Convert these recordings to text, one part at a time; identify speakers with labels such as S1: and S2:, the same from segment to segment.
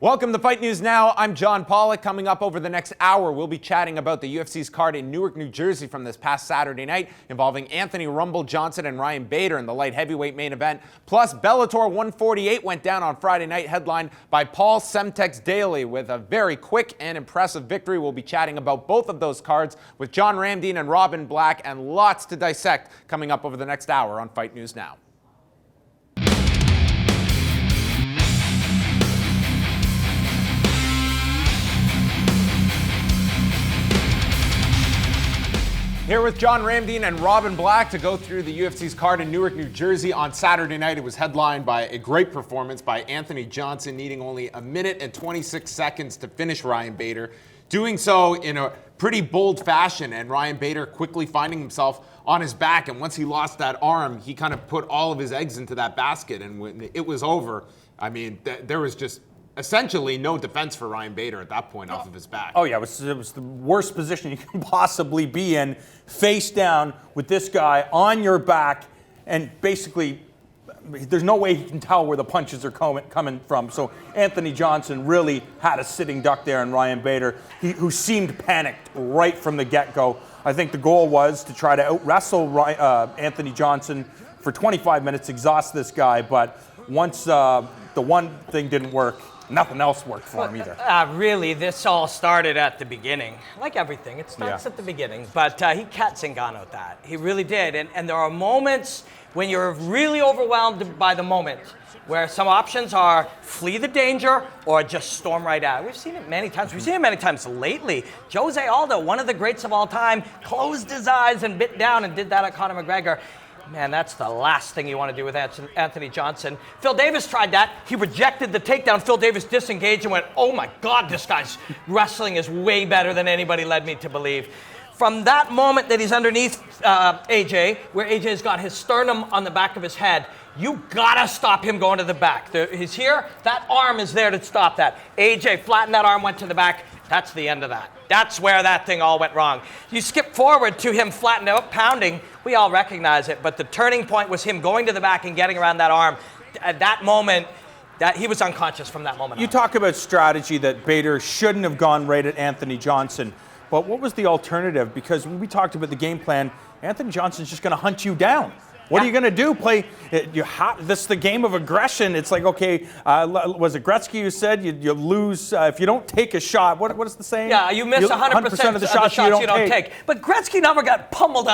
S1: Welcome to Fight News Now. I'm John Pollock. Coming up over the next hour, we'll be chatting about the UFC's card in Newark, New Jersey from this past Saturday night involving Anthony "Rumble" Johnson and Ryan Bader in the light heavyweight main event. Plus, Bellator 148 went down on Friday night, headlined by Paul Semtex Daly with a very quick and impressive victory. We'll be chatting about both of those cards with John Ramdine and Robin Black, and lots to dissect coming up over the next hour on Fight News Now. Here with John Ramdine and Robin Black to go through the UFC's card in Newark, New Jersey on Saturday night. It was headlined by a great performance by Anthony Johnson, needing only a minute and 26 seconds to finish Ryan Bader, doing so in a pretty bold fashion, and Ryan Bader quickly finding himself on his back. And once he lost that arm, he kind of put all of his eggs into that basket. And when it was over, I mean, there was just essentially no defense for Ryan Bader at that point off of his back.
S2: Oh yeah, it was the worst position you can possibly be in, face down with this guy on your back, and basically there's no way he can tell where the punches are coming from. So Anthony Johnson really had a sitting duck there in Ryan Bader, who seemed panicked right from the get-go. I think the goal was to try to out-wrestle Anthony Johnson for 25 minutes, exhaust this guy, but once the one thing didn't work, nothing else worked for him either.
S3: Really, this all started at the beginning. Like everything, it starts at the beginning. But he cat Zingano that. He really did. And there are moments when you're really overwhelmed by the moment where some options are flee the danger or just storm right out. We've seen it many times. We've seen it many times lately. Jose Aldo, one of the greats of all time, closed his eyes and bit down and did that at Conor McGregor. Man, that's the last thing you want to do with Anthony Johnson. Phil Davis tried that. He rejected the takedown. Phil Davis disengaged and went, oh my God, this guy's wrestling is way better than anybody led me to believe. From that moment that he's underneath AJ, where AJ's got his sternum on the back of his head, you gotta stop him going to the back. He's here, that arm is there to stop that. AJ flattened that arm, went to the back. That's the end of that. That's where that thing all went wrong. You skip forward to him flattened out, pounding. We all recognize it, but the turning point was him going to the back and getting around that arm. At that moment, that he was unconscious from that moment on.
S2: You talk about strategy that Bader shouldn't have gone right at Anthony Johnson, but what was the alternative? Because when we talked about the game plan, Anthony Johnson's just going to hunt you down. What are you going to do? This is the game of aggression. It's like, okay, was it Gretzky who said you lose if you don't take a shot? What is the saying?
S3: Yeah, you miss 100% of the shots you don't take. But Gretzky never got pummeled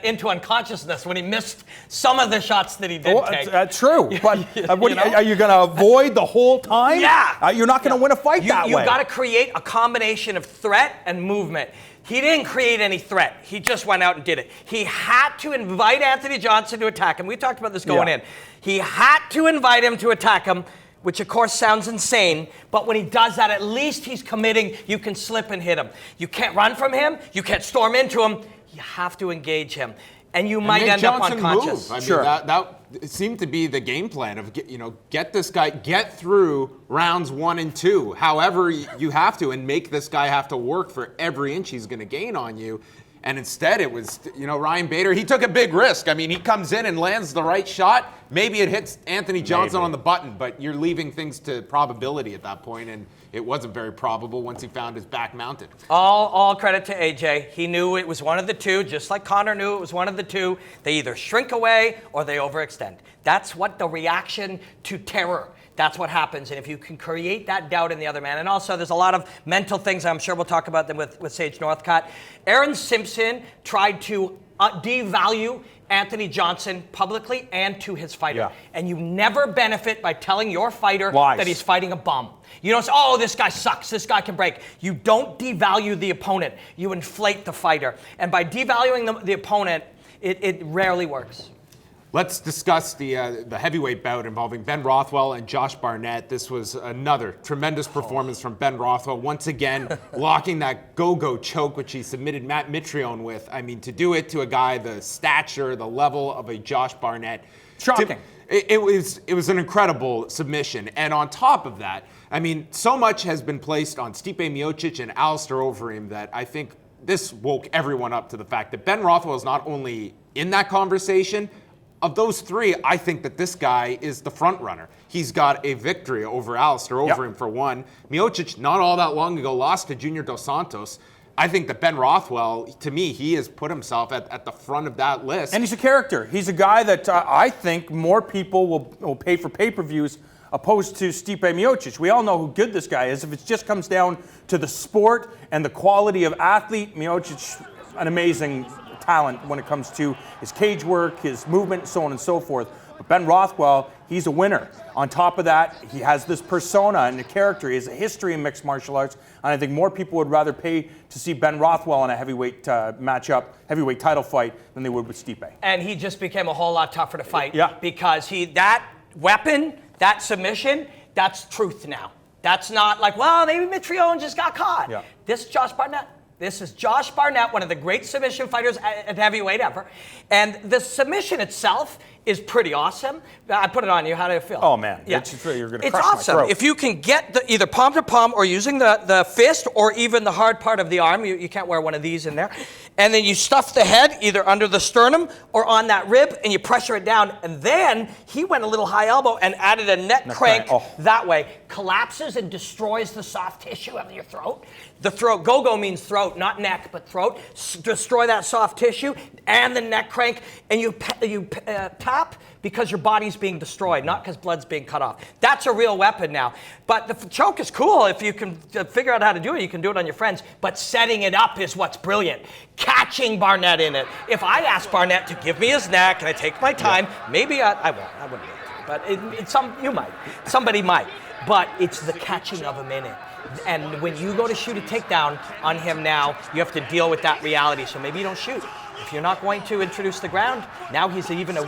S3: into unconsciousness when he missed some of the shots that he did take.
S2: That's true. But are you going to avoid the whole time?
S3: Yeah.
S2: You're not going to win a fight that way.
S3: You've got to create a combination of threat and movement. He didn't create any threat. He just went out and did it. He had to invite Anthony Johnson to attack him. We talked about this going in. He had to invite him to attack him, which of course sounds insane, but when he does that, at least he's committing. You can slip and hit him. You can't run from him. You can't storm into him. You have to engage him. And you might end up unconscious.
S1: I mean, that seemed to be the game plan of, get this guy, get through rounds 1 and 2, however you have to, and make this guy have to work for every inch he's going to gain on you. And instead it was, Ryan Bader, he took a big risk. I mean, he comes in and lands the right shot. Maybe it hits Anthony Johnson on the button, but you're leaving things to probability at that point, and it wasn't very probable once he found his back mounted.
S3: All credit to AJ. He knew it was one of the two, just like Conor knew it was one of the two. They either shrink away or they overextend. That's what the reaction to terror. That's what happens, and if you can create that doubt in the other man, and also there's a lot of mental things, I'm sure we'll talk about them with Sage Northcutt. Aaron Simpson tried to devalue Anthony Johnson publicly and to his fighter. And you never benefit by telling your fighter that he's fighting a bum. You don't say, oh, this guy sucks, this guy can break. You don't devalue the opponent, you inflate the fighter. And by devaluing the opponent, it rarely works.
S1: Let's discuss the heavyweight bout involving Ben Rothwell and Josh Barnett. This was another tremendous performance from Ben Rothwell, once again locking that go-go choke, which he submitted Matt Mitrione with. I mean, to do it to a guy the stature, the level of a Josh Barnett.
S2: Shocking.
S1: It was an incredible submission. And on top of that, I mean, so much has been placed on Stipe Miocic and Alistair Overeem that I think this woke everyone up to the fact that Ben Rothwell is not only in that conversation, of those three, I think that this guy is the front runner. He's got a victory over Alistair, over him for one. Miocic, not all that long ago, lost to Junior Dos Santos. I think that Ben Rothwell, to me, he has put himself at the front of that list.
S2: And he's a character. He's a guy that I think more people will pay for pay-per-views opposed to Stipe Miocic. We all know who good this guy is. If it just comes down to the sport and the quality of athlete, Miocic, an amazing talent when it comes to his cage work, his movement, so on and so forth. But Ben Rothwell, he's a winner. On top of that, he has this persona and a character. He has a history in mixed martial arts, and I think more people would rather pay to see Ben Rothwell in a heavyweight matchup, heavyweight title fight, than they would with Stipe.
S3: And he just became a whole lot tougher to fight because that weapon, that submission, that's truth now. That's not like, well, maybe Mitrione just got caught.
S2: Yeah.
S3: This is Josh Barnett. This is Josh Barnett, one of the great submission fighters at heavyweight ever. And the submission itself is pretty awesome. I put it on you. How do you feel?
S2: Oh, man.
S3: Yeah.
S2: You're going to
S3: It's
S2: crush
S3: awesome.
S2: my throat.
S3: If you can get either palm to palm or using the fist or even the hard part of the arm, you can't wear one of these in there, and then you stuff the head either under the sternum or on that rib and you pressure it down. And then he went a little high elbow and added a neck crank that way. Collapses and destroys the soft tissue of your throat. The throat, go-go means throat, not neck, but throat. Destroy that soft tissue and the neck crank, and you tap because your body's being destroyed, not because blood's being cut off. That's a real weapon now. But the choke is cool. If you can figure out how to do it, you can do it on your friends. But setting it up is what's brilliant. Catching Barnett in it. If I ask Barnett to give me his neck and I take my time, maybe I won't. I wouldn't. But you might. Somebody might. But it's the catching of him in it. And when you go to shoot a takedown on him now, you have to deal with that reality. So maybe you don't shoot. If you're not going to introduce the ground, now he's even a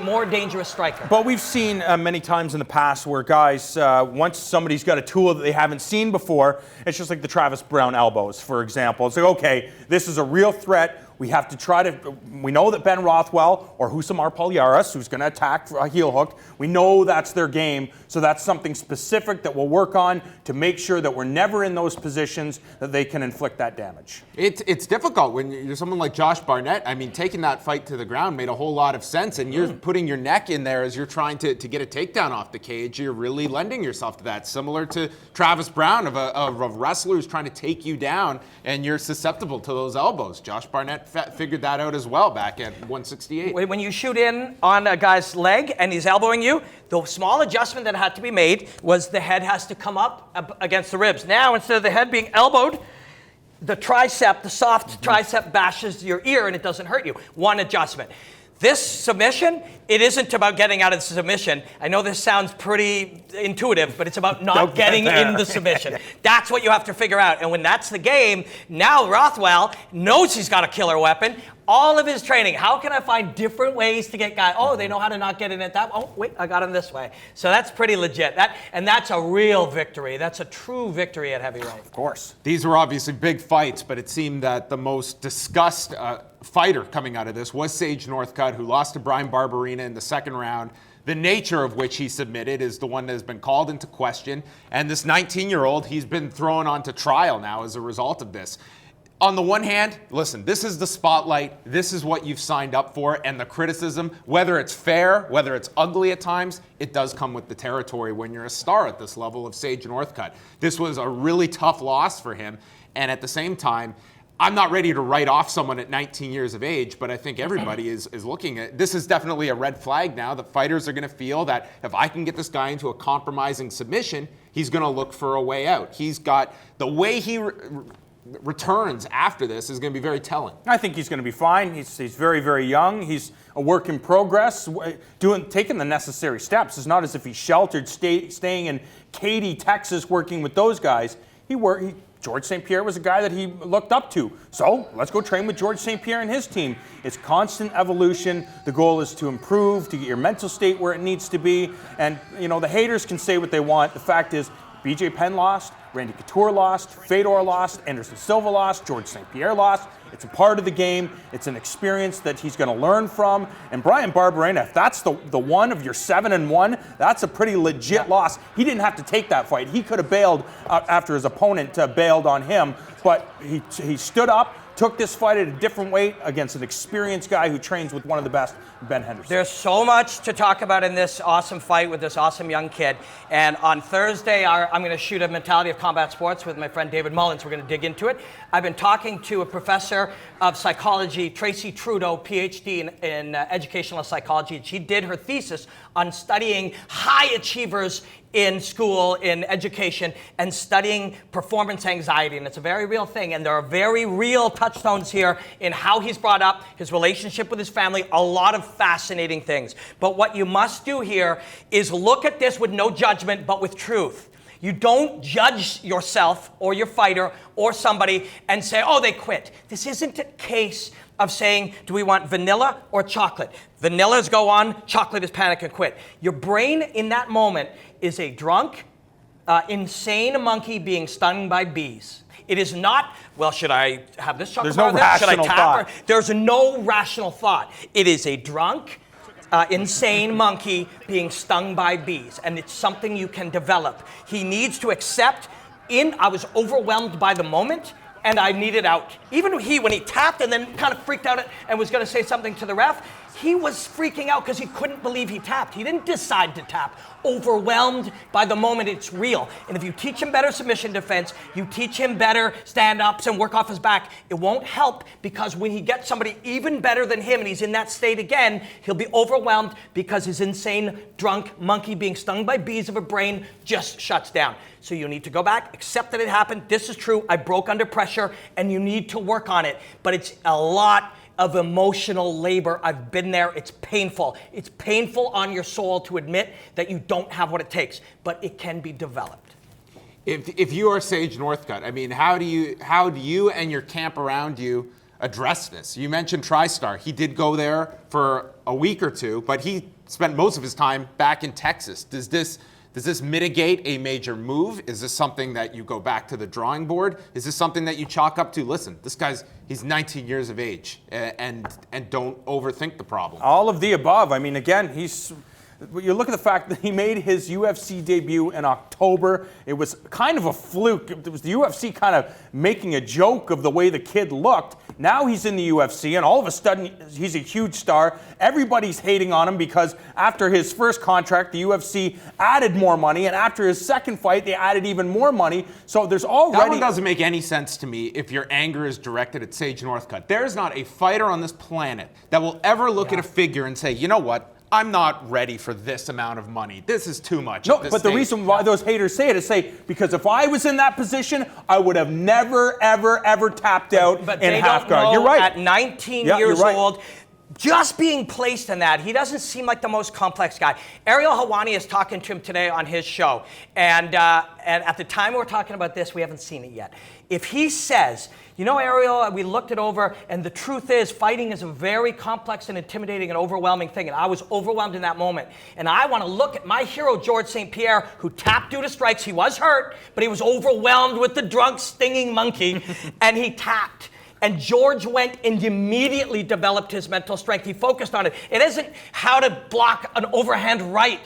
S3: more dangerous striker.
S2: But we've seen many times in the past where guys, once somebody's got a tool that they haven't seen before, it's just like the Travis Brown elbows, for example. It's like, okay, this is a real threat. We have to try to, we know that Ben Rothwell or Husamar Palhares, who's going to attack for a heel hook, we know that's their game. So that's something specific that we'll work on to make sure that we're never in those positions that they can inflict that damage.
S1: It's difficult when you're someone like Josh Barnett. I mean, taking that fight to the ground made a whole lot of sense, and you're putting your neck in there as you're trying to get a takedown off the cage. You're really lending yourself to that, similar to Travis Brown of a wrestler who's trying to take you down, and you're susceptible to those elbows. Josh Barnett figured that out as well back at 168.
S3: When you shoot in on a guy's leg and he's elbowing you, the small adjustment that had to be made was the head has to come up against the ribs. Now, instead of the head being elbowed, the tricep, the soft tricep bashes your ear and it doesn't hurt you. One adjustment. This submission, it isn't about getting out of the submission. I know this sounds pretty intuitive, but it's about not getting in the submission. That's what you have to figure out. And when that's the game, now Rothwell knows he's got a killer weapon. All of his training, how can I find different ways to get guys? Oh, they know how to not get in at that. Oh, wait, I got him this way. So that's pretty legit. And that's a real victory. That's a true victory at heavyweight.
S2: Of course.
S1: These were obviously big fights, but it seemed that the most discussed fighter coming out of this was Sage Northcutt, who lost to Brian Barbarina in the second round. The nature of which he submitted is the one that has been called into question. And this 19-year-old, he's been thrown onto trial now as a result of this. On the one hand, listen, this is the spotlight. This is what you've signed up for. And the criticism, whether it's fair, whether it's ugly at times, it does come with the territory when you're a star at this level of Sage Northcutt. This was a really tough loss for him. And at the same time, I'm not ready to write off someone at 19 years of age, but I think everybody is looking at this is definitely a red flag now. The fighters are going to feel that if I can get this guy into a compromising submission, he's going to look for a way out. He's got the way he returns after this is going to be very telling.
S2: I think he's going to be fine. He's very, very young. He's a work in progress, taking the necessary steps. It's not as if he's sheltered, staying in Katy, Texas, working with those guys. George St. Pierre was a guy that he looked up to. So let's go train with George St. Pierre and his team. It's constant evolution. The goal is to improve, to get your mental state where it needs to be. And, the haters can say what they want. The fact is, BJ Penn lost, Randy Couture lost, Fedor lost, Anderson Silva lost, George St. Pierre lost. It's a part of the game. It's an experience that he's going to learn from. And Brian Barbarina, if that's the one of your 7-1, that's a pretty legit loss. He didn't have to take that fight. He could have bailed after his opponent bailed on him. But he stood up, took this fight at a different weight against an experienced guy who trains with one of the best, Ben Henderson.
S3: There's so much to talk about in this awesome fight with this awesome young kid. And on Thursday, I'm going to shoot a Mentality of Combat Sports with my friend David Mullins. We're going to dig into it. I've been talking to a professor of psychology, Tracy Trudeau, PhD in educational psychology. She did her thesis on studying high achievers in school, in education, and studying performance anxiety. And it's a very real thing. And there are very real touchstones here in how he's brought up, his relationship with his family, a lot of fascinating things. But what you must do here is look at this with no judgment, but with truth. You don't judge yourself or your fighter or somebody and say, oh, they quit. This isn't a case of saying, do we want vanilla or chocolate? Vanillas go on, chocolate is panic and quit. Your brain in that moment is a drunk, insane monkey being stung by bees. It is not, well, should I have this chocolate bar?
S2: There's no
S3: Should I
S2: rational
S3: tap
S2: thought.
S3: her? There's no rational thought. It is a drunk, insane monkey being stung by bees, and it's something you can develop. He needs to accept, I was overwhelmed by the moment, and I needed out. Even when he tapped and then kind of freaked out and was going to say something to the ref, he was freaking out because he couldn't believe he tapped. He didn't decide to tap. Overwhelmed by the moment, it's real. And if you teach him better submission defense, you teach him better stand-ups and work off his back, it won't help, because when he gets somebody even better than him and he's in that state again, he'll be overwhelmed because his insane, drunk monkey being stung by bees of a brain just shuts down. So you need to go back, accept that it happened. This is true. I broke under pressure, and you need to work on it. But it's a lot of emotional labor. I've been there. It's painful. It's painful on your soul to admit that you don't have what it takes, but it can be developed.
S1: If you are Sage Northcutt, I mean, how do you and your camp around you address this? You mentioned TriStar. He did go there for a week or two, but he spent most of his time back in Texas. Does this mitigate a major move? Is this something that you go back to the drawing board? Is this something that you chalk up to, listen, he's 19 years of age, and don't overthink the problem?
S2: All of the above. I mean, again, you look at the fact that he made his UFC debut in October. It was kind of a fluke. It was the UFC kind of making a joke of the way the kid looked. Now he's in the UFC, and all of a sudden, he's a huge star. Everybody's hating on him because after his first contract, the UFC added more money, and after his second fight, they added even more money. So there's already...
S1: That one doesn't make any sense to me if your anger is directed at Sage Northcutt. There is not a fighter on this planet that will ever look at a figure and say, you know what? I'm not ready for this amount of money. This is too much.
S2: No, but the reason why those haters say it is because if I was in that position, I would have never, ever, ever tapped out
S3: but
S2: in half guard. You're right.
S3: At 19 years old, just being placed in that, he doesn't seem like the most complex guy. Ariel Helwani is talking to him today on his show. And at the time we're talking about this, we haven't seen it yet. If he says, you know, Ariel, we looked it over, and the truth is fighting is a very complex and intimidating and overwhelming thing, and I was overwhelmed in that moment. And I want to look at my hero, George St. Pierre, who tapped due to strikes. He was hurt, but he was overwhelmed with the drunk, stinging monkey, and he tapped. And George went and immediately developed his mental strength. He focused on it. It isn't how to block an overhand right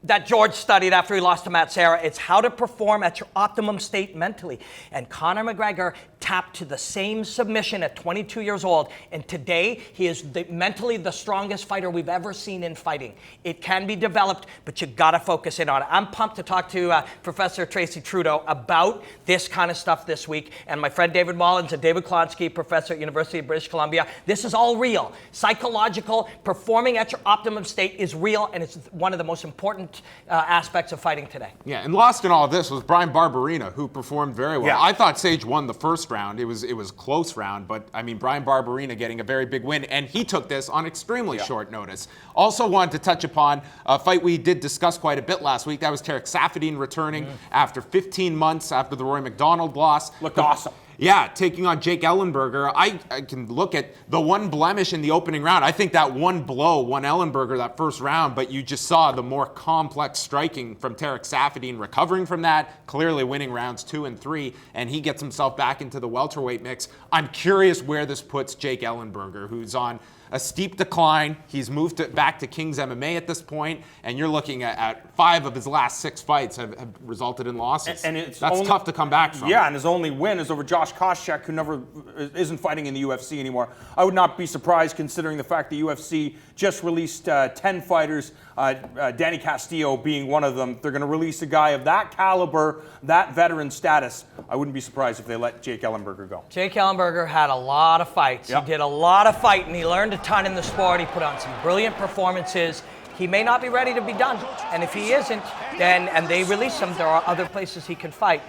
S3: that George studied after he lost to Matt Serra. It's how to perform at your optimum state mentally. And Conor McGregor tapped to the same submission at 22 years old. And today, he is mentally the strongest fighter we've ever seen in fighting. It can be developed, but you got to focus in on it. I'm pumped to talk to Professor Tracy Trudeau about this kind of stuff this week. And my friend David Mullins and David Klonsky, professor at University of British Columbia. This is all real. Psychological, performing at your optimum state is real, and it's one of the most important aspects of fighting today.
S1: Yeah, and lost in all of this was Brian Barbarina, who performed very well.
S2: Yeah.
S1: I thought Sage won the first round. It was a close round, but I mean, Brian Barbarina getting a very big win, and he took this on extremely short notice. Also wanted to touch upon a fight we did discuss quite a bit last week. That was Taric Saffiedine returning after 15 months after the Roy McDonald loss.
S2: Looked awesome.
S1: Yeah, taking on Jake Ellenberger. I can look at the one blemish in the opening round. I think that one blow won Ellenberger that first round, but you just saw the more complex striking from Taric Saffiedine, recovering from that, clearly winning rounds 2 and 3, and he gets himself back into the welterweight mix. I'm curious where this puts Jake Ellenberger, who's on a steep decline. He's moved back to King's MMA at this point, and you're looking at 5 of his last 6 fights have resulted in losses.
S2: And it's
S1: That's tough to come back from.
S2: Yeah, and his only win is over Josh Koscheck, who never isn't fighting in the UFC anymore. I would not be surprised considering the fact the UFC just released 10 fighters, Danny Castillo being one of them. They're going to release a guy of that caliber, that veteran status. I wouldn't be surprised if they let Jake Ellenberger go.
S3: Jake Ellenberger had a lot of fights.
S2: Yep.
S3: He did a lot of fighting. He learned a ton in the sport. He put on some brilliant performances. He may not be ready to be done. And if he isn't, then, and they release him, there are other places he can fight.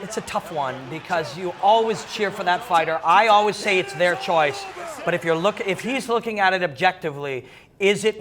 S3: It's a tough one because you always cheer for that fighter. I always say it's their choice. But if he's looking at it objectively, does it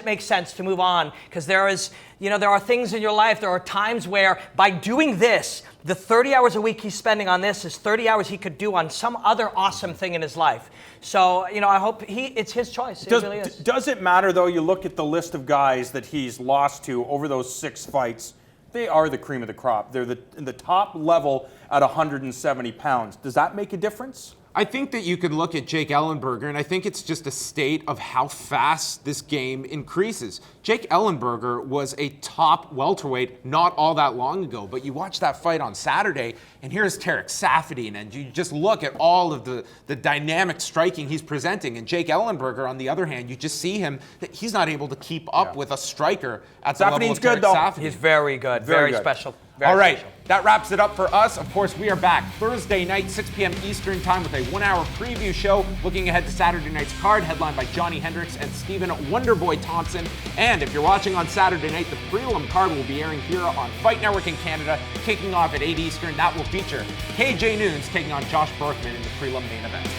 S3: make sense to move on? Because there are things in your life, there are times where by doing this, the 30 hours a week he's spending on this is 30 hours he could do on some other awesome thing in his life. So, I hope it's his choice. It really is.
S2: Does it matter, though? You look at the list of guys that he's lost to over those 6 fights. They are the cream of the crop. They're in the top level at 170 pounds. Does that make a difference?
S1: I think that you could look at Jake Ellenberger, and I think it's just a state of how fast this game increases. Jake Ellenberger was a top welterweight not all that long ago, but you watch that fight on Saturday, and here's Taric Saffiedine, and you just look at all of the dynamic striking he's presenting. And Jake Ellenberger, on the other hand, you just see him, that he's not able to keep up with a striker at the level of
S2: good,
S1: Taric
S2: though.
S1: Saffiedine.
S3: He's very good, very
S2: good.
S3: special.
S1: All right, that wraps it up for us. Of course, we are back Thursday night, 6 p.m. Eastern time with a 1-hour preview show looking ahead to Saturday night's card, headlined by Johnny Hendricks and Stephen Wonderboy Thompson. And if you're watching on Saturday night, the prelim card will be airing here on Fight Network in Canada, kicking off at 8 Eastern. That will feature KJ Noons taking on Josh Berkman in the prelim main event.